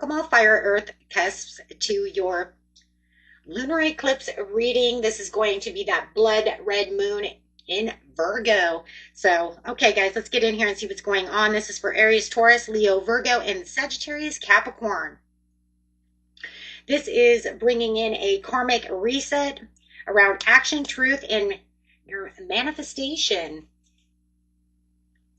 Welcome all fire earth cusps to your lunar eclipse reading. This is going to be that blood red moon in Virgo. So, okay guys, let's get in here and see what's going on. This is for Aries, Taurus, Leo, Virgo, and Sagittarius, Capricorn. This is bringing in a karmic reset around action, truth, and your manifestation.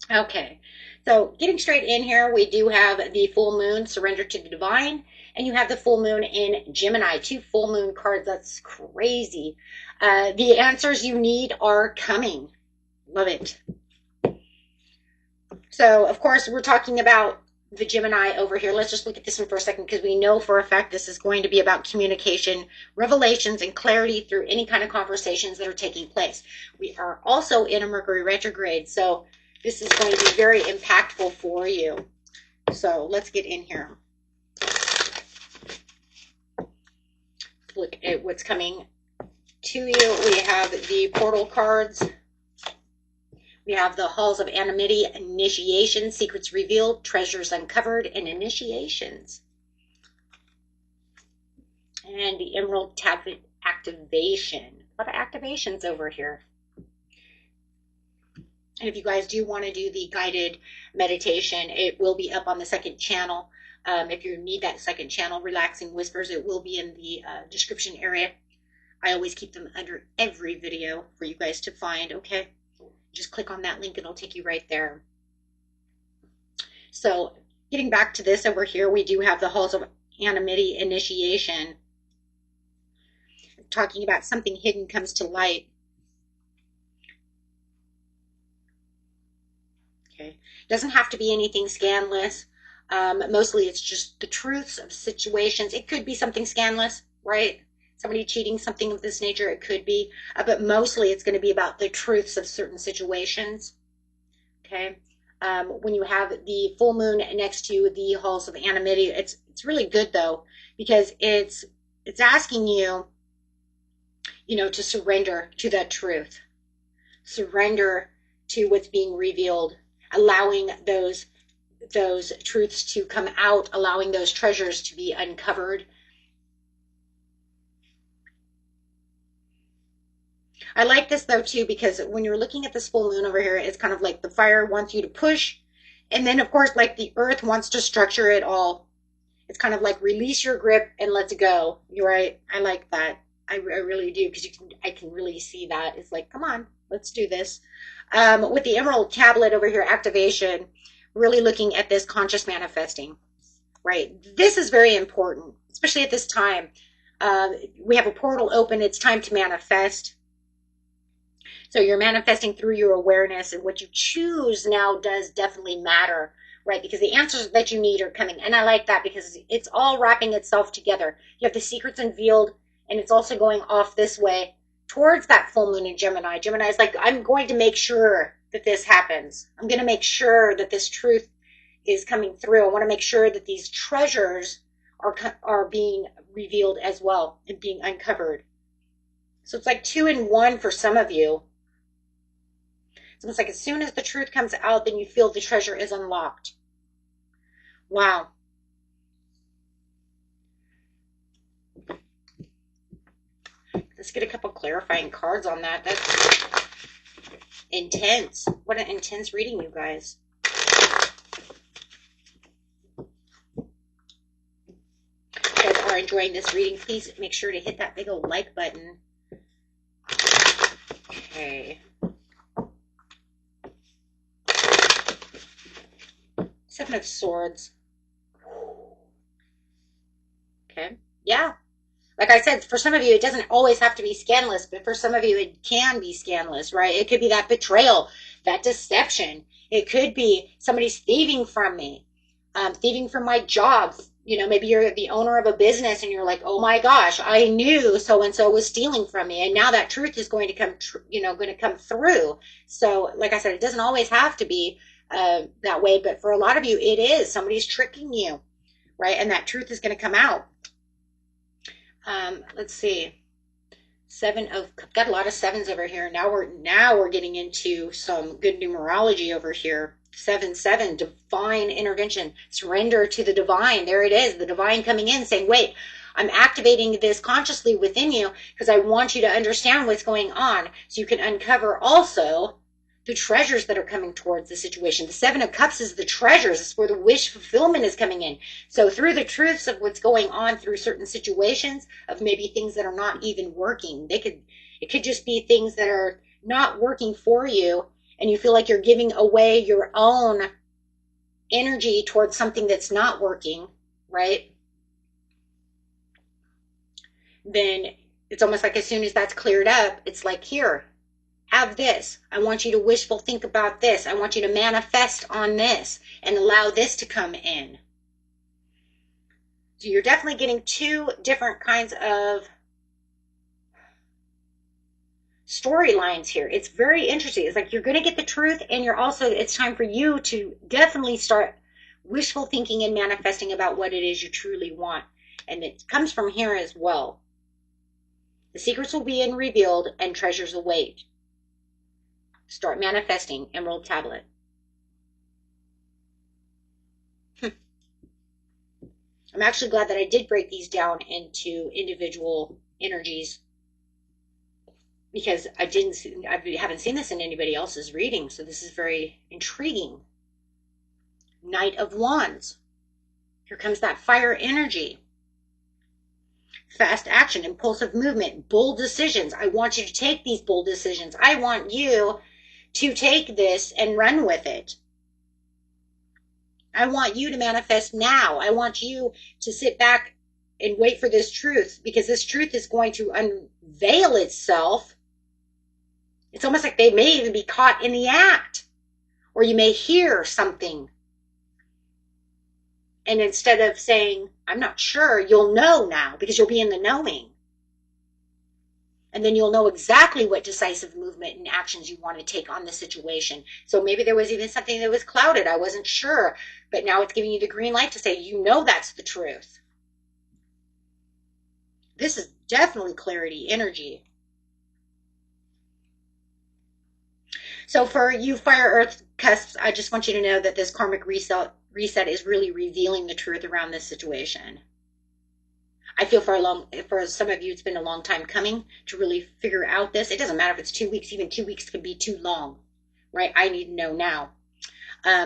Okay, so getting straight in here, we do have the full moon, surrender to the divine, and you have the full moon in Gemini, 2 full moon cards. That's crazy. The answers you need are coming. Love it. So, of course, we're talking about the Gemini over here. Let's just look at this one for a second, because we know for a fact this is going to be about communication, revelations, and clarity through any kind of conversations that are taking place. We are also in a Mercury retrograde, so this is going to be very impactful for you. So let's get in here. Look at what's coming to you. We have the portal cards. We have the halls of anonymity, initiation, secrets revealed, treasures uncovered, and initiations. And the emerald tablet activation. A lot of activations over here. And if you guys do want to do the guided meditation, it will be up on the second channel. If you need that second channel, Relaxing Whispers, it will be in the description area. I always keep them under every video for you guys to find, okay? Just click on that link and it'll take you right there. So getting back to this over here, we do have the halls of anonymity, initiation. Talking about something hidden comes to light. Okay. Doesn't have to be anything scandalous. Mostly it's just the truths of situations. It could be something scandalous, right? Somebody cheating, something of this nature, it could be. But mostly it's going to be about the truths of certain situations. Okay. When you have the full moon next to the halls of anonymity, it's really good though, because it's asking you, to surrender to that truth. Surrender to what's being revealed. Allowing those truths to come out, allowing those treasures to be uncovered. I like this though too, because when you're looking at this full moon over here, it's kind of like the fire wants you to push, and then of course like the earth wants to structure it all. It's kind of like release your grip and let's go. You're right. I like that. I really do, because I can really see that. It's like, come on, let's do this. With the emerald tablet over here, activation, really looking at this conscious manifesting, right? This is very important, especially at this time. We have a portal open. It's time to manifest. So you're manifesting through your awareness, and what you choose now does definitely matter, right? Because the answers that you need are coming. And I like that, because it's all wrapping itself together. You have the secrets unveiled, and it's also going off this way towards that full moon in Gemini. Gemini is like, I'm going to make sure that this happens. I'm going to make sure that this truth is coming through. I want to make sure that these treasures are being revealed as well and being uncovered. So it's like 2 in 1 for some of you. So it's like as soon as the truth comes out, then you feel the treasure is unlocked. Wow. Let's get a couple clarifying cards on that. That's intense. What an intense reading, you guys. If you guys are enjoying this reading, please make sure to hit that big old like button. Okay. Seven of Swords. Okay. Yeah. Like I said, for some of you, it doesn't always have to be scandalous, but for some of you, it can be scandalous, right? It could be that betrayal, that deception. It could be somebody's thieving from me, thieving from my job. Maybe you're the owner of a business and you're like, oh my gosh, I knew so-and-so was stealing from me. And now that truth is going to come, going to come through. So like I said, it doesn't always have to be that way, but for a lot of you, it is. Somebody's tricking you, right? And that truth is going to come out. Let's see. Got a lot of sevens over here. Now we're getting into some good numerology over here. 7-7, divine intervention. Surrender to the divine. There it is, the divine coming in saying, wait, I'm activating this consciously within you because I want you to understand what's going on so you can uncover also the treasures that are coming towards the situation. The 7 of Cups is the treasures. It's where the wish fulfillment is coming in. So through the truths of what's going on through certain situations of maybe things that are not even working. It could just be things that are not working for you, and you feel like you're giving away your own energy towards something that's not working, right? Then it's almost like as soon as that's cleared up, it's like, here, have this. I want you to wishful think about this. I want you to manifest on this and allow this to come in. So you're definitely getting 2 different kinds of storylines here. It's very interesting. It's like you're going to get the truth, and you're also, it's time for you to definitely start wishful thinking and manifesting about what it is you truly want. And it comes from here as well. The secrets will be revealed and treasures await. Start manifesting. Emerald tablet. I'm actually glad that I did break these down into individual energies, because I haven't seen this in anybody else's reading, so this is very intriguing. Knight of Wands. Here comes that fire energy. Fast action, impulsive movement, bold decisions. I want you to take these bold decisions. I want you to take this and run with it. I want you to manifest now. I want you to sit back and wait for this truth, because this truth is going to unveil itself. It's almost like they may even be caught in the act, or you may hear something. And instead of saying, I'm not sure, you'll know now, because you'll be in the knowing. And then you'll know exactly what decisive movement and actions you want to take on the situation. So maybe there was even something that was clouded. I wasn't sure, but now it's giving you the green light to say, you know, that's the truth. This is definitely clarity energy. So for you fire earth cusps, I just want you to know that this karmic reset is really revealing the truth around this situation. I feel for some of you, it's been a long time coming to really figure out this. It doesn't matter if it's 2 weeks, even 2 weeks could be too long, right? I need to know now.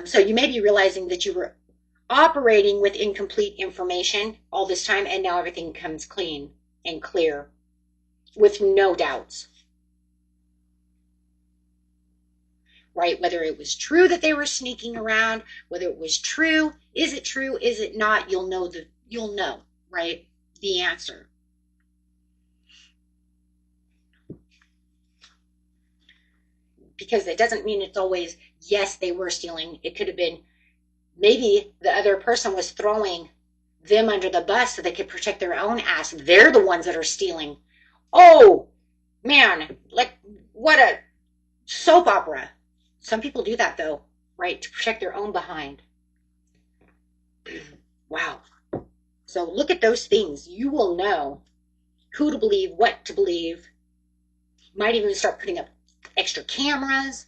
So you may be realizing that you were operating with incomplete information all this time, and now everything comes clean and clear with no doubts. Right? Whether it was true that they were sneaking around, whether it was true, is it true, is it not? You'll know, right? The answer. Because it doesn't mean it's always, yes, they were stealing. It could have been, maybe the other person was throwing them under the bus so they could protect their own ass. They're the ones that are stealing. Oh, man, like, what a soap opera. Some people do that, though, right, to protect their own behind. Wow. So look at those things. You will know who to believe, what to believe. You might even start putting up extra cameras.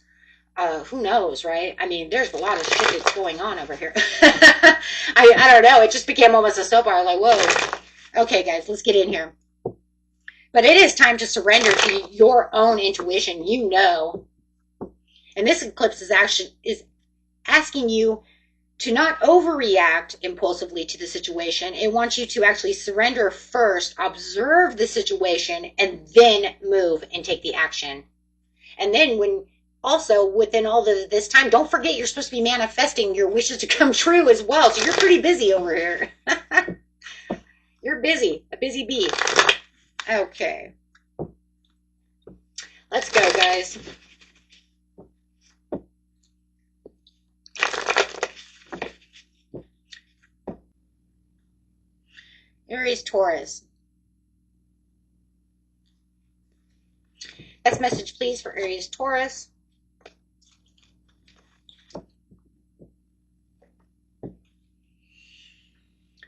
Who knows, right? I mean, there's a lot of shit that's going on over here. I don't know. It just became almost a soap opera. Like, whoa. Okay, guys, let's get in here. But it is time to surrender to your own intuition. You know. And this eclipse is asking you to not overreact impulsively to the situation. It wants you to actually surrender first, observe the situation, and then move and take the action. And then also within all this time, don't forget you're supposed to be manifesting your wishes to come true as well. So you're pretty busy over here. You're busy, a busy bee. Okay. Let's go, guys. Aries, Taurus. Best message, please, for Aries, Taurus.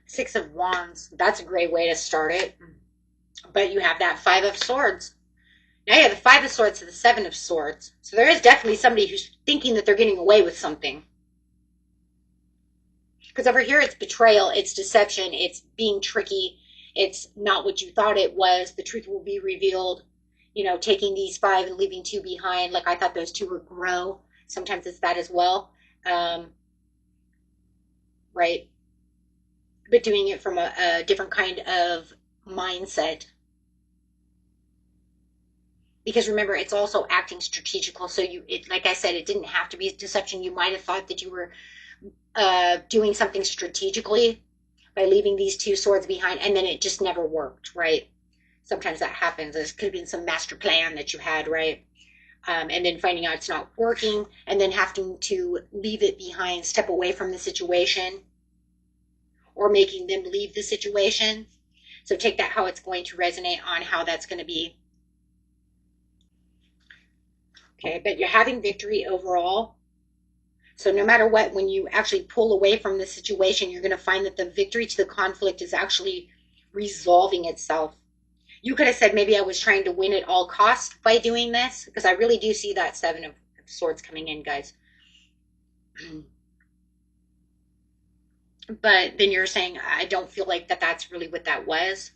Six of Wands. That's a great way to start it. But you have that Five of Swords. Now you have the Five of Swords to the Seven of Swords. So there is definitely somebody who's thinking that they're getting away with something. Because over here, it's betrayal, it's deception, it's being tricky, it's not what you thought it was. The truth will be revealed. You know, taking these 5 and leaving 2 behind. Like I thought those 2 would grow. Sometimes it's that as well. Right? But doing it from a different kind of mindset. Because remember, it's also acting strategical. So like I said, it didn't have to be deception. You might have thought that you were doing something strategically by leaving these 2 swords behind, and then it just never worked, right? Sometimes that happens. This could have been some master plan that you had, right? And then finding out it's not working, and then having to leave it behind, step away from the situation, or making them leave the situation. So take that how it's going to resonate on how that's going to be. Okay, but you're having victory overall. So no matter what, when you actually pull away from the situation, you're going to find that the victory to the conflict is actually resolving itself. You could have said, maybe I was trying to win at all costs by doing this, because I really do see that 7 of Swords coming in, guys. But then you're saying, I don't feel like that's really what that was.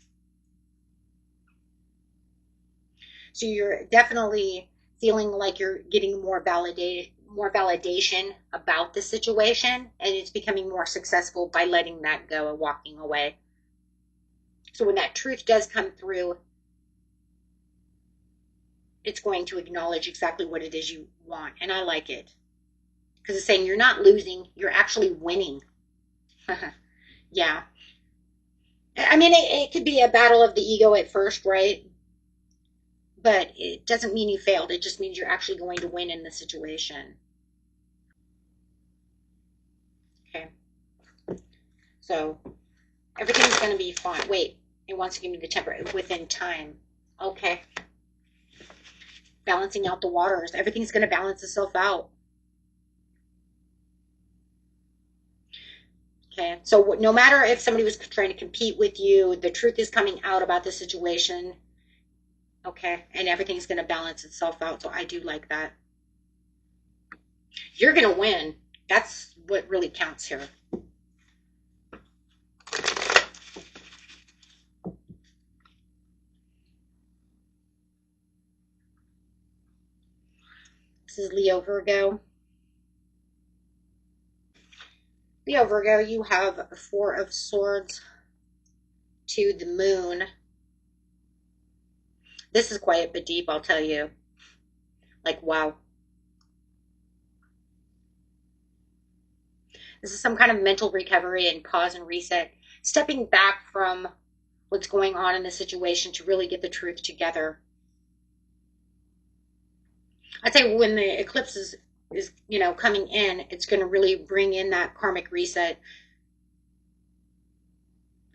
So you're definitely feeling like you're getting more validation about the situation, and it's becoming more successful by letting that go and walking away. So when that truth does come through, it's going to acknowledge exactly what it is you want. And I like it. Because it's saying you're not losing, you're actually winning. Yeah. I mean, it could be a battle of the ego at first, right? But it doesn't mean you failed. It just means you're actually going to win in the situation. Okay. So everything's going to be fine. Wait, it wants to give me the temper within time. Okay. Balancing out the waters. Everything's going to balance itself out. Okay. So no matter if somebody was trying to compete with you, the truth is coming out about the situation. Okay. And everything's going to balance itself out. So I do like that. You're going to win. That's what really counts here. This is Leo Virgo. Leo Virgo, you have 4 of Swords to the Moon. This is quiet but deep, I'll tell you. Like, wow. This is some kind of mental recovery and pause and reset. Stepping back from what's going on in the situation to really get the truth together. I'd say when the eclipse is coming in, it's going to really bring in that karmic reset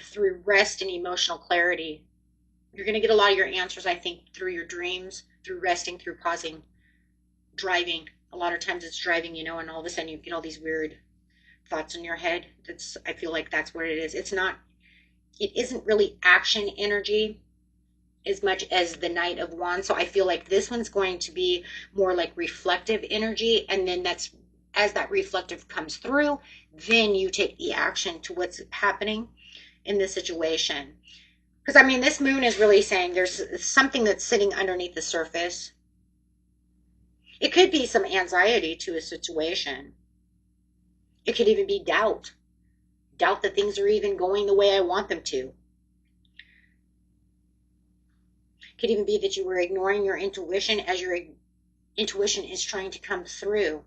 through rest and emotional clarity. You're going to get a lot of your answers, I think, through your dreams, through resting, through pausing, driving. A lot of times it's driving, and all of a sudden you get all these weird thoughts in your head. I feel like that's what it is. It isn't really action energy as much as the Knight of Wands. So I feel like this one's going to be more like reflective energy. And then as that reflective comes through, then you take the action to what's happening in the situation. Because, I mean, this moon is really saying there's something that's sitting underneath the surface. It could be some anxiety to a situation. It could even be doubt. Doubt that things are even going the way I want them to. Could even be that you were ignoring your intuition as your intuition is trying to come through.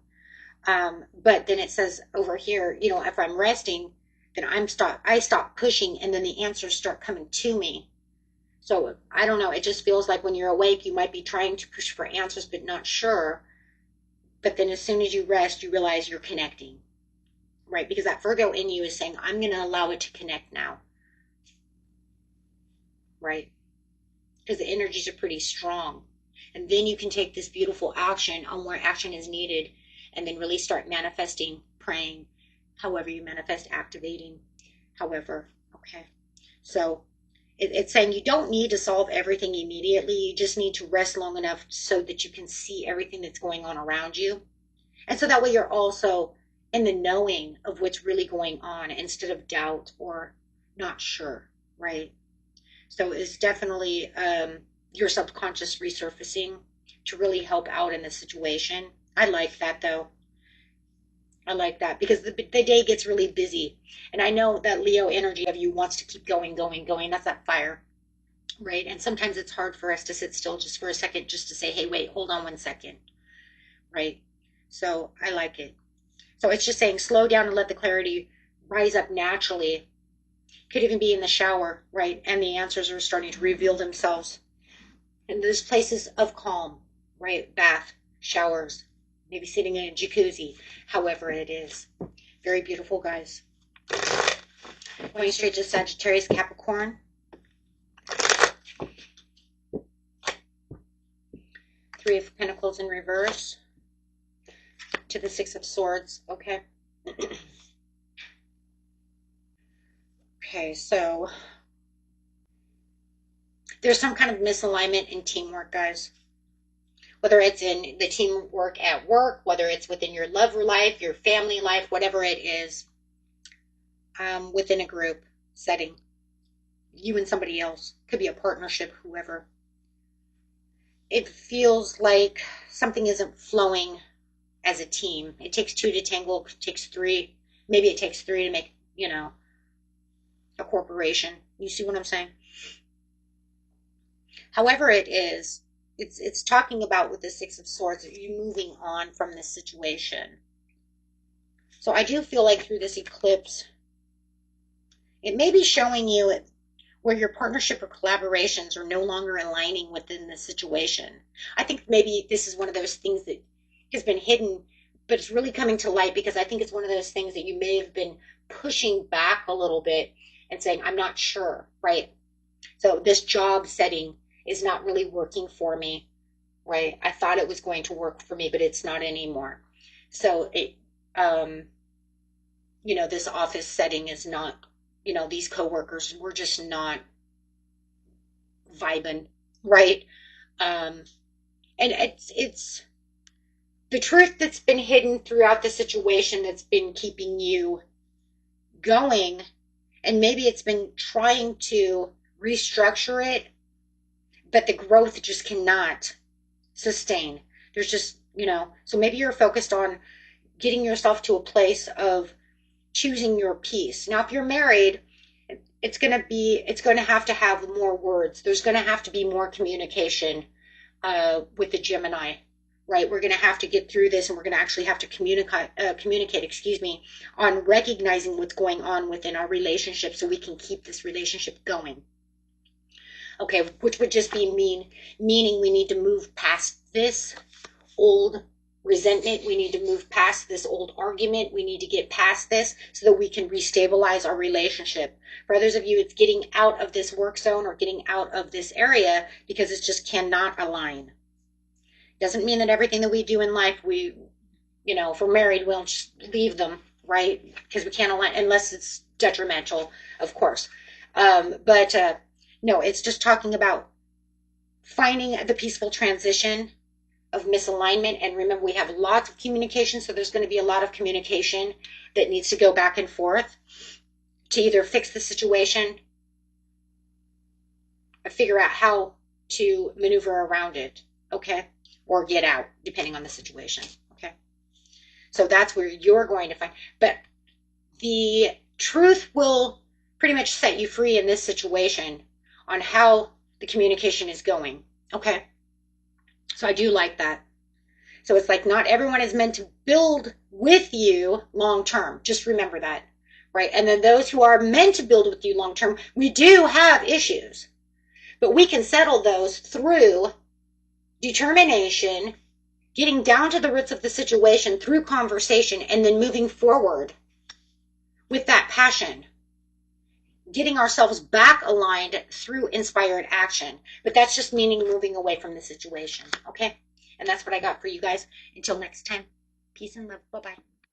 But then it says over here, if I'm resting, then I stop pushing, and then the answers start coming to me. So I don't know. It just feels like when you're awake, you might be trying to push for answers, but not sure. But then as soon as you rest, you realize you're connecting, right? Because that Virgo in you is saying, I'm going to allow it to connect now, right? Because the energies are pretty strong. And then you can take this beautiful action on where action is needed, and then really start manifesting, praying, however you manifest, activating, however. Okay. So it's saying you don't need to solve everything immediately. You just need to rest long enough so that you can see everything that's going on around you. And so that way you're also in the knowing of what's really going on instead of doubt or not sure, right? So it's definitely your subconscious resurfacing to really help out in the situation. I like that though. I like that because the day gets really busy. And I know that Leo energy of you wants to keep going, going, going. That's that fire, right? And sometimes it's hard for us to sit still just for a second, just to say, hey, wait, hold on 1 second, right? So I like it. So it's just saying slow down and let the clarity rise up naturally. Could even be in the shower, right? And the answers are starting to reveal themselves. And there's places of calm, right? Bath, showers, maybe sitting in a jacuzzi, however it is. Very beautiful, guys. Going straight to Sagittarius, Capricorn. Three of Pentacles in reverse. To the Six of Swords, okay? Okay, so there's some kind of misalignment in teamwork, guys. Whether it's in the teamwork at work, whether it's within your love life, your family life, whatever it is, within a group setting, you and somebody else, could be a partnership, whoever. It feels like something isn't flowing as a team. It takes two to tangle, it takes three. Maybe it takes three to make, you know, a corporation. You see what I'm saying? However it is, it's talking about with the Six of Swords, you moving on from this situation. So I do feel like through this eclipse, it may be showing you where your partnership or collaborations are no longer aligning within the situation. I think maybe this is one of those things that has been hidden, but it's really coming to light because I think it's one of those things that you may have been pushing back a little bit and saying, I'm not sure, right? So this job setting is not really working for me, right? I thought it was going to work for me, but it's not anymore. So it, you know, this office setting is not, you know, these coworkers, we're just not vibing, right? And it's the truth that's been hidden throughout the situation that's been keeping you going, and maybe it's been trying to restructure it, but the growth just cannot sustain. There's just, you know, so maybe you're focused on getting yourself to a place of choosing your peace. Now, if you're married, it's going to have more words. There's going to have to be more communication with the Gemini, right? We're going to have to get through this, and we're going to actually have to communicate, on recognizing what's going on within our relationship so we can keep this relationship going. Okay, which would just be meaning we need to move past this old resentment. We need to move past this old argument. We need to get past this so that we can restabilize our relationship. For others of you, it's getting out of this work zone or getting out of this area because it just cannot align. Doesn't mean that everything that we do in life, we, you know, if we're married, we'll just leave them, right? Because we can't align unless it's detrimental, of course. No, it's just talking about finding the peaceful transition of misalignment. And remember, we have lots of communication, so there's going to be a lot of communication that needs to go back and forth to either fix the situation or figure out how to maneuver around it, okay? Or get out, depending on the situation, okay? So that's where you're going to find. But the truth will pretty much set you free in this situation on how the communication is going, okay? So I do like that. So it's like not everyone is meant to build with you long term. Just remember that, right? And then those who are meant to build with you long term, we do have issues, but we can settle those through determination, getting down to the roots of the situation through conversation, and then moving forward with that passion, getting ourselves back aligned through inspired action. But that's just meaning moving away from the situation, okay? And that's what I got for you guys. Until next time, peace and love. Bye-bye.